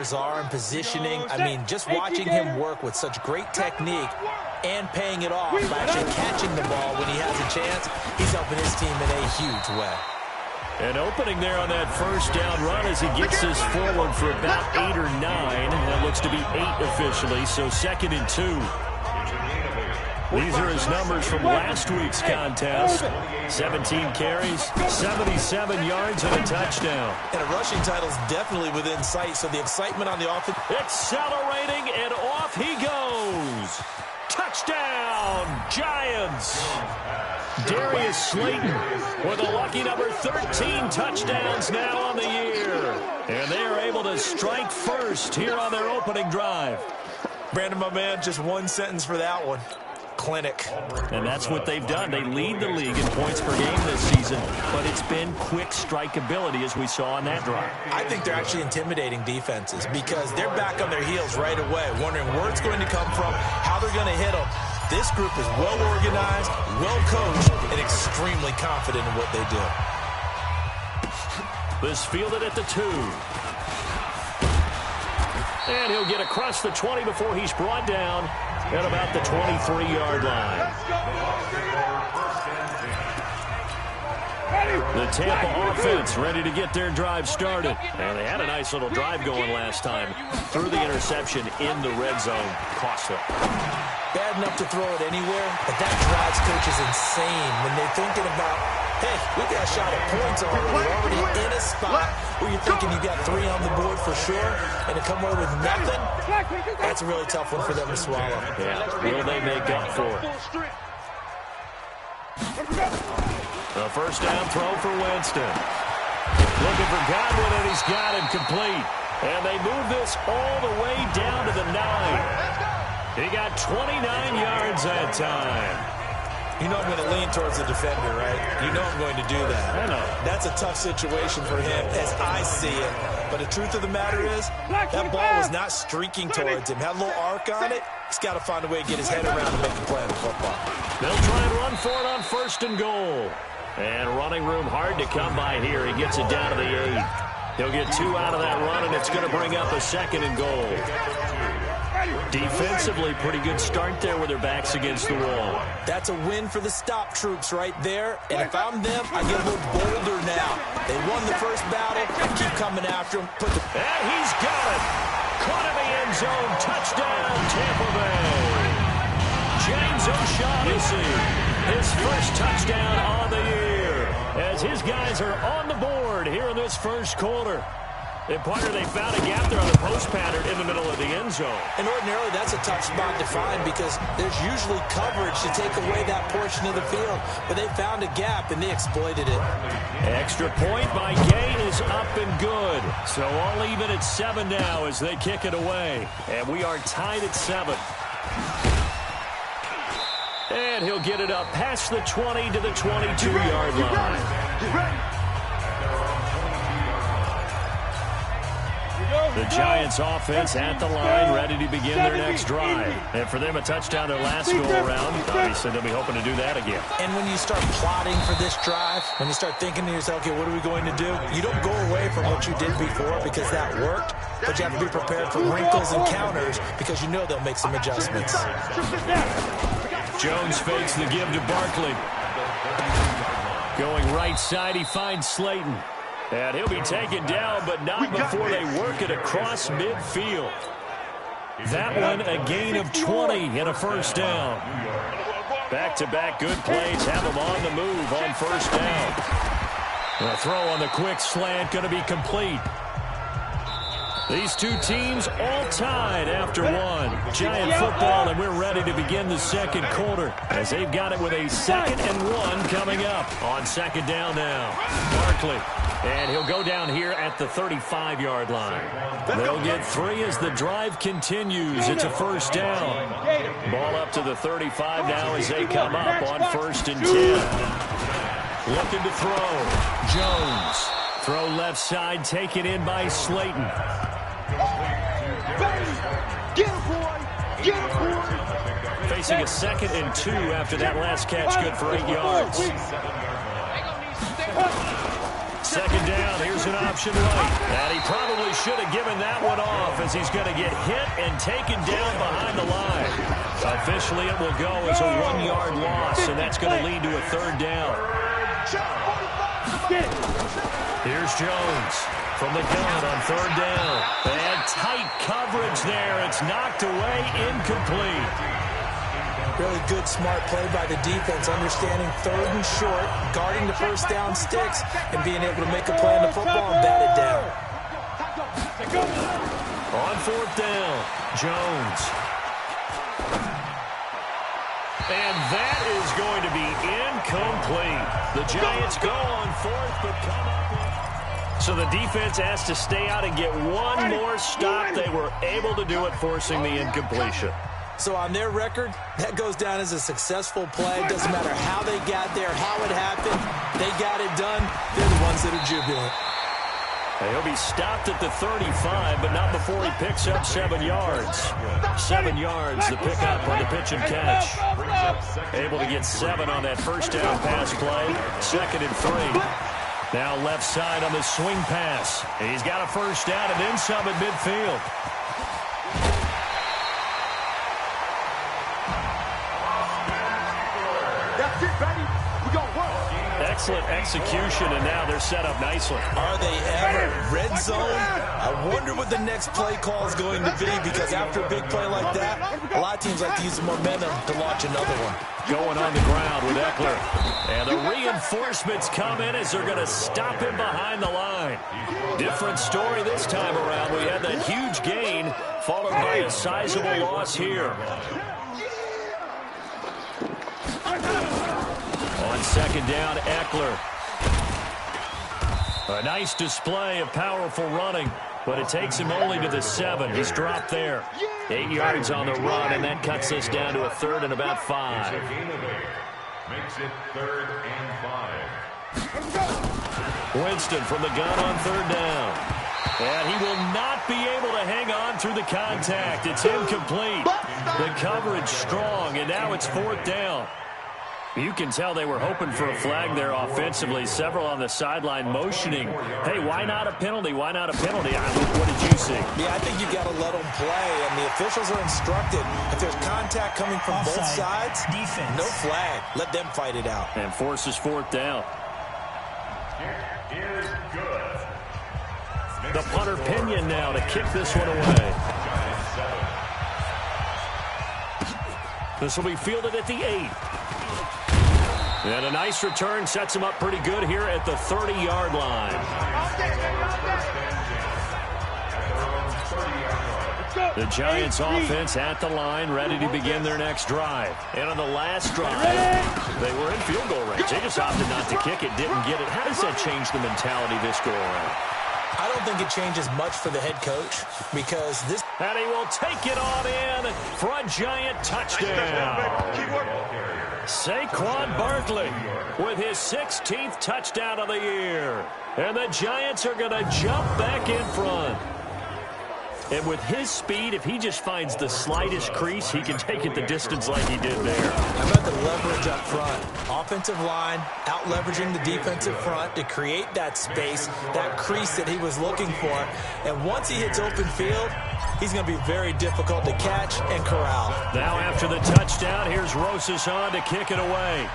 are and positioning. I mean, just watching him work with such great technique and paying it off by actually catching the ball when he has a chance, he's helping his team in a huge way. An opening there on that first down run as he gets this forward for about 8 or 9. That looks to be 8 officially, so 2nd and 2. These are his numbers from last week's contest. 17 carries, 77 yards, and a touchdown. And a rushing title is definitely within sight, so the excitement on the offense. Accelerating, and off he goes. Touchdown, Giants. Darius Slayton with a lucky number 13 touchdowns now on the year. And they are able to strike first here on their opening drive. Brandon, my man, just one sentence for that one. Clinic. And that's what they've done. They lead the league in points per game this season, but it's been quick strikeability as we saw on that drive. I think they're actually intimidating defenses because they're back on their heels right away, wondering where it's going to come from, how they're going to hit them. This group is well organized, well coached, and extremely confident in what they do. This fielded at the 2. And he'll get across the 20 before he's brought down at about the 23-yard line. The Tampa offense ready to get their drive started. And they had a nice little drive going last time. Threw the interception in the red zone. Costly. Bad enough to throw it anywhere, but that drives coaches insane when they're thinking about, hey, we got a shot at points already. We're already in a spot where you're thinking you got 3 on the board for sure, and to come away with nothing, that's a really tough one for them to swallow. Yeah, will they make up for it? The first down throw for Winston. Looking for Godwin, and he's got him complete. And they move this all the way down to the 9. He got 29 yards that time. You know I'm going to lean towards the defender, right? You know I'm going to do that. I know. That's a tough situation for him as I see it. But the truth of the matter is, that ball was not streaking towards him. Had a little arc on it. He's got to find a way to get his head around and make a play on the football. They'll try and run for it on 1st and goal. And running room hard to come by here. He gets it down to the 8. He'll get 2 out of that run, and it's going to bring up a 2nd and goal. Defensively, pretty good start there with their backs against the wall. That's a win for the stop troops right there. And if I'm them, I get a little bolder now. They won the first battle. Keep coming after him. And he's got it. Caught in the end zone. Touchdown, Tampa Bay. James O'Shaughnessy, his first touchdown on the year, as his guys are on the board here in this first quarter. And partner, they found a gap there on the post pattern in the middle of the end zone. And ordinarily, that's a tough spot to find because there's usually coverage to take away that portion of the field. But they found a gap, and they exploited it. Extra point by Gay is up and good. So all even at 7 now as they kick it away. And we are tied at 7. And he'll get it up past the 20 to the 22-yard line. The Giants offense at the line, ready to begin their next drive. And for them, a touchdown their last go-around. Obviously, they'll be hoping to do that again. And when you start plotting for this drive, when you start thinking to yourself, okay, what are we going to do? You don't go away from what you did before because that worked, but you have to be prepared for wrinkles and counters because you know they'll make some adjustments. Jones fakes the give to Barkley. Going right side, he finds Slayton. And he'll be taken down, but not before they work it across midfield. That one, a gain of 20 and a first down. Back-to-back good plays have them on the move on first down. The throw on the quick slant going to be complete. These two teams all tied after one. Giant football, and we're ready to begin the second quarter as they've got it with a 2nd and 1 coming up on 2nd down now. Barkley. And he'll go down here at the 35-yard line. They'll get 3 as the drive continues. It's a first down. Ball up to the 35 now as they come up on 1st and 10. Looking to throw. Jones. Throw left side, taken in by Slayton. Get him, boy! Get him, boy! Facing a 2nd and 2 after that last catch, good for 8 yards. second down, here's an option right. And he probably should have given that one off as he's going to get hit and taken down behind the line. Officially, it will go as a 1-yard loss, and that's going to lead to a third down. Here's Jones from the gun on third down. And tight coverage there. It's knocked away, incomplete. Really good, smart play by the defense, understanding third and short, guarding the first down sticks, and being able to make a play on the football and bat it down. On fourth down, Jones. And that is going to be incomplete. The Giants go on fourth, but come up with... So the defense has to stay out and get one more stop. They were able to do it, forcing the incompletion. So on their record, that goes down as a successful play. It doesn't matter how they got there, how it happened. They got it done. They're the ones that are jubilant. He'll be stopped at the 35, but not before he picks up 7 yards. 7 yards, the pickup on the pitch and catch. Able to get 7 on that first down pass play. 2nd and 3. Now left side on the swing pass. He's got a first down and then some at midfield. That's it, baby. We got work. Excellent execution, and now they're set up nicely. Are they ever? Red zone? I wonder what the next play call is going to be, because after a big play like that, a lot of teams like to use the momentum to launch another one. Going on the ground with Eckler. And the reinforcements come in as they're going to stop him behind the line. Different story this time around. We had that huge gain, followed by a sizable loss here. On second down, Eckler. A nice display of powerful running, but it takes him only to the 7. He's dropped there. 8 yards on the run, and that cuts us down to a 3rd and about 5. Makes it 3rd and 5. Winston from the gun on 3rd down. And he will not be able to hang on through the contact. It's incomplete. The coverage strong, and now it's 4th down. You can tell they were hoping for a flag there offensively. Several on the sideline motioning, hey, why not a penalty? Why not a penalty? What did you see? Yeah, I think you've got to let them play, and the officials are instructed. If there's contact coming from both sides, no flag. Let them fight it out. And forces 4th down. It is good. The punter Pinion now to kick this one away. This will be fielded at the 8. And a nice return sets him up pretty good here at the 30-yard line. The Giants offense at the line, ready to begin their next drive. And on the last drive, they were in field goal range. They just opted not to kick it, didn't get it. How does that change the mentality this go around? I don't think it changes much for the head coach, because this... And he will take it on in for a Giant touchdown. Saquon Barkley with his 16th touchdown of the year. And the Giants are going to jump back in front. And with his speed, if he just finds the slightest crease, he can take it the distance like he did there. How about the leverage up front? Offensive line out-leveraging the defensive front to create that space, that crease that he was looking for. And once he hits open field, he's going to be very difficult to catch and corral. Now after the touchdown, here's Rosas on to kick it away.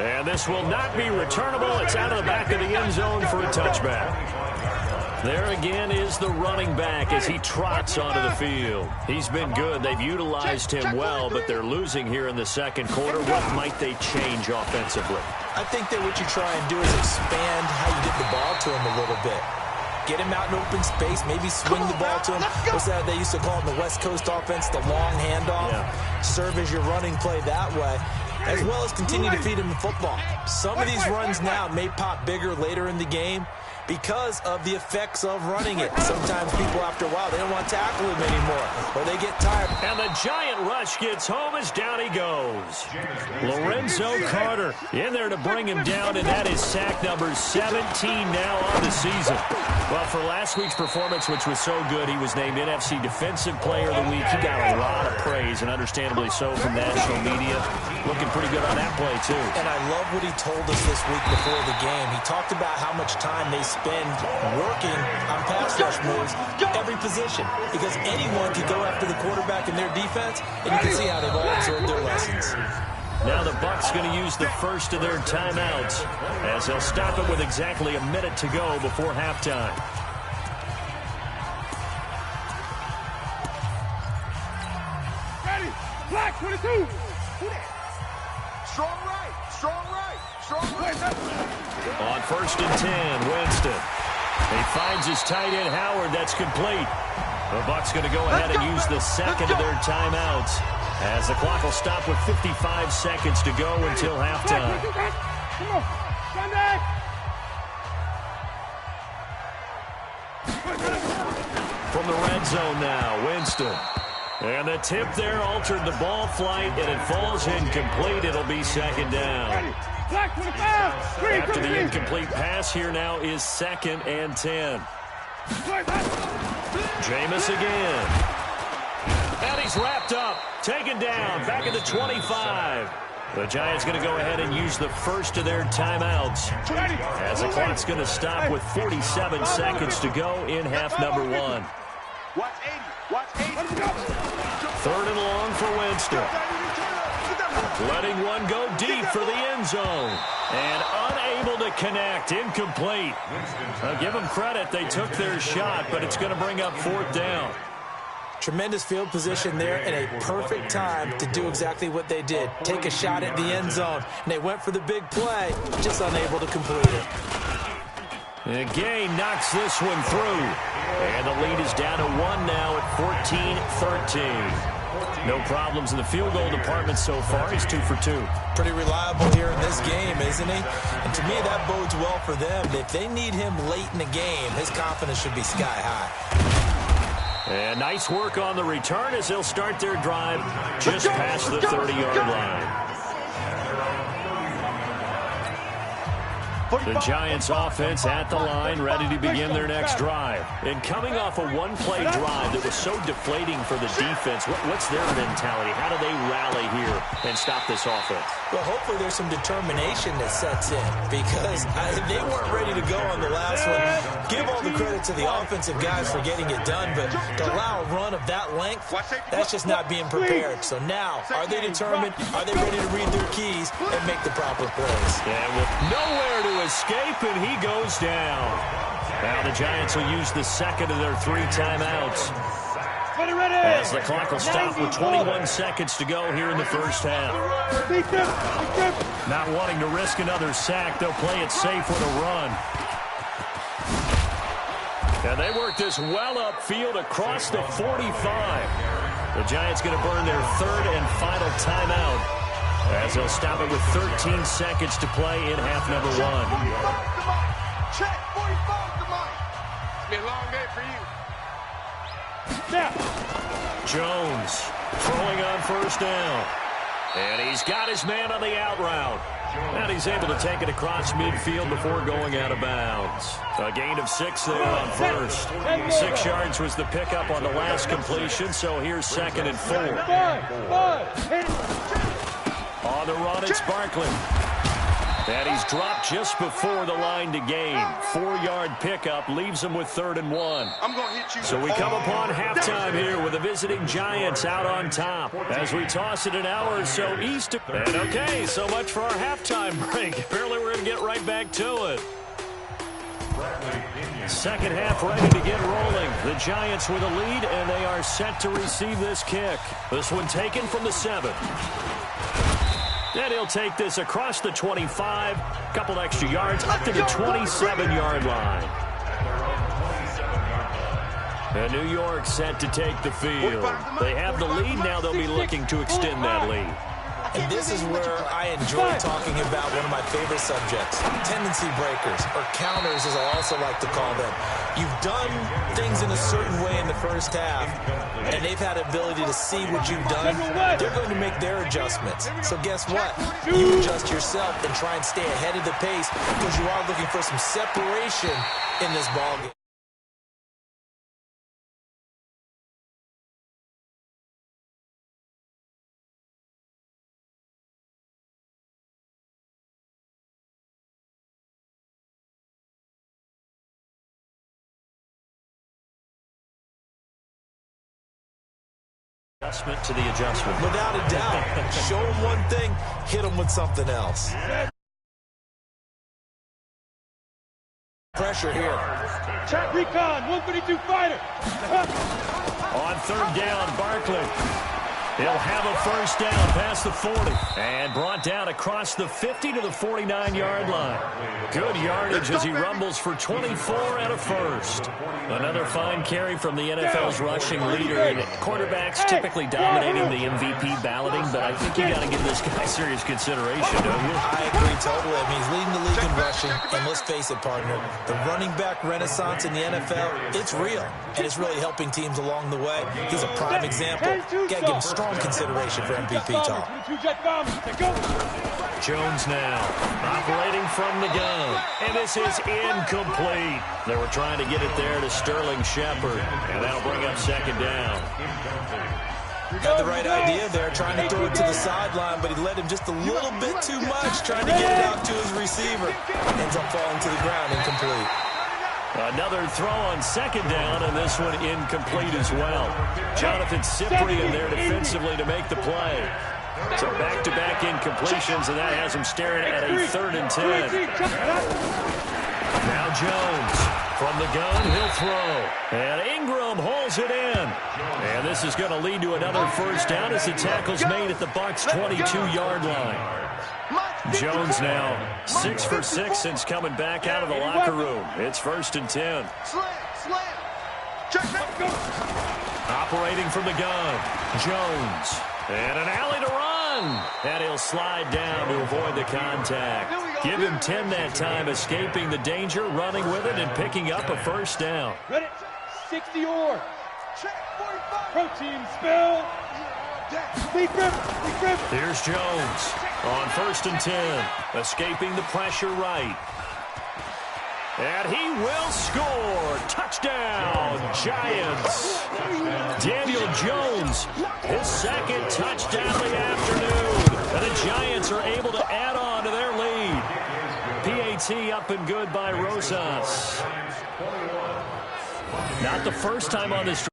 And this will not be returnable. It's out of the back of the end zone for a touchback. There again is the running back as he trots onto the field. He's been good. They've utilized him well, but they're losing here in the second quarter. What might they change offensively? I think that what you try and do is expand how you get the ball to him a little bit. Get him out in open space, maybe swing the ball to him. What's that they used to call in the West Coast offense, the long handoff? Yeah. Serve as your running play that way, as well as continue to feed him the football. Some of these runs now may pop bigger later in the game, because of the effects of running it. Sometimes people, after a while, they don't want to tackle him anymore, or they get tired. And the giant rush gets home as down he goes. Lorenzo Carter in there to bring him down, and that is sack number 17 now on the season. Well, for last week's performance, which was so good, he was named NFC Defensive Player of the Week. He got a lot of praise, and understandably so, from national media. Looking pretty good on that play, too. And I love what he told us this week before the game. He talked about how much time they spend working on pass rush moves, every position, because anyone can go after the quarterback in their defense, and you can see how they've all absorbed their lessons. Now the Bucs going to use the first of their timeouts as they'll stop it with exactly a minute to go before halftime. Ready. Black 22. Strong right. Strong right. Strong right. On 1st and 10, Winston. He finds his tight end, Howard. That's complete. The Bucs going to go ahead and use the second of their timeouts as the clock will stop with 55 seconds to go until halftime. Come on. Sunday. From the red zone now, Winston. And the tip there altered the ball flight, and it falls incomplete. It'll be second down. Black 25. After the incomplete pass, here now is 2nd and 10. Jameis again. And he's wrapped up. Taken down. Back at the 25. The Giants going to go ahead and use the first of their timeouts as the clock's going to stop with 47 seconds to go in half number 1. Watch 80. Watch 80. 3rd and long for Winston. Letting one go deep for the end zone. And unable to connect. Incomplete. I'll give them credit. They took their shot, but it's going to bring up 4th down. Tremendous field position there and a perfect time to do exactly what they did. Take a shot at the end zone. And they went for the big play, just unable to complete it. And Gay knocks this one through. And the lead is down to 1 now at 14-13. No problems in the field goal department so far. He's 2 for 2. Pretty reliable here in this game, isn't he? And to me, that bodes well for them. If they need him late in the game, his confidence should be sky high. And nice work on the return as they'll start their drive just past the 30-yard line. The Giants offense at the line, ready to begin their next drive. And coming off a one-play drive that was so deflating for the defense, what's their mentality? How do they rally here and stop this offense? Well, hopefully there's some determination that sets in because they weren't ready to go on the last one. Give all the credit to the offensive guys for getting it done, but to allow a run of that length, that's just not being prepared. So now, are they determined? Are they ready to read their keys and make the proper plays? Yeah, with nowhere to escape, and he goes down. Now the Giants will use the second of their 3 timeouts. As the clock will stop with 21 seconds to go here in the first half. Not wanting to risk another sack, they'll play it safe with a run. And they work this well upfield across the 45. The Giants going to burn their 3rd and final timeout as they'll stop it with 13 seconds to play in half number 1. Check 45 to Mike. It's been a long day for you. Jones throwing on 1st down. And he's got his man on the out route. And he's able to take it across midfield before going out of bounds. A gain of 6 there on 1st. 6 yards was the pickup on the last completion, so here's 2nd and 4. On the run, it's Barkley. And he's dropped just before the line to gain. 4-yard pickup leaves him with 3rd and 1. I'm going to hit you. So we come upon halftime here with the visiting Giants out on top as we toss it an hour or so east. And okay, so much for our halftime break. Apparently we're going to get right back to it. Second half ready to get rolling. The Giants with a lead, and they are set to receive this kick. This one taken from the 7. And he'll take this across the 25, couple extra yards up to the 27-yard line. And New York set to take the field. They have the lead, now they'll be looking to extend that lead. And this is where I enjoy talking about one of my favorite subjects, tendency breakers, or counters as I also like to call them. You've done things in a certain way in the first half, and they've had the ability to see what you've done. They're going to make their adjustments. So guess what? You adjust yourself and try and stay ahead of the pace because you are looking for some separation in this ballgame. Adjustment to the adjustment. Without a doubt. Show them one thing, hit them with something else. Pressure here. Check recon, 132 fighter. On third down, Barkley. He'll have a first down past the 40. And brought down across the 50 to the 49-yard line. Good yardage as he rumbles for 24 and a first. Another fine carry from the NFL's rushing leader. And quarterbacks typically dominating the MVP balloting, but I think you got to give this guy serious consideration, don't you? I agree totally. I mean, he's leading the league in rushing. And let's face it, partner, the running back renaissance in the NFL, it's real. And it's really helping teams along the way. He's a prime example. Got to give him strong consideration for MVP talk. Jones now operating from the gun, and this is incomplete. They were trying to get it there to Sterling Shepard, and that'll bring up second down. Had the right idea there, trying to throw it to the sideline, but he led him just a little bit too much, trying to get it out to his receiver. Ends up falling to the ground, incomplete. Another throw on second down, and this one incomplete as well. Jonathan Cyprien there defensively to make the play. So back-to-back incompletions, and that has him staring at a 3rd and 10. Now Jones from the gun, he'll throw. And Ingram holds it in. And this is going to lead to another first down as the tackle's made at the Bucs' 22-yard line. Jones now 6 for 6 since coming back out of the locker room. It's 1st and 10. Operating from the gun, Jones. And an alley to run. And he'll slide down to avoid the contact. Give him 10 that time, escaping the danger, running with it, and picking up a first down. Ready? 60 or. Protein spill. Here's Jones on 1st and 10, escaping the pressure right. And he will score. Touchdown, Giants. Daniel Jones, his 2nd touchdown of the afternoon. And the Giants are able to add on to their lead. PAT up and good by Rosas. Not the first time on this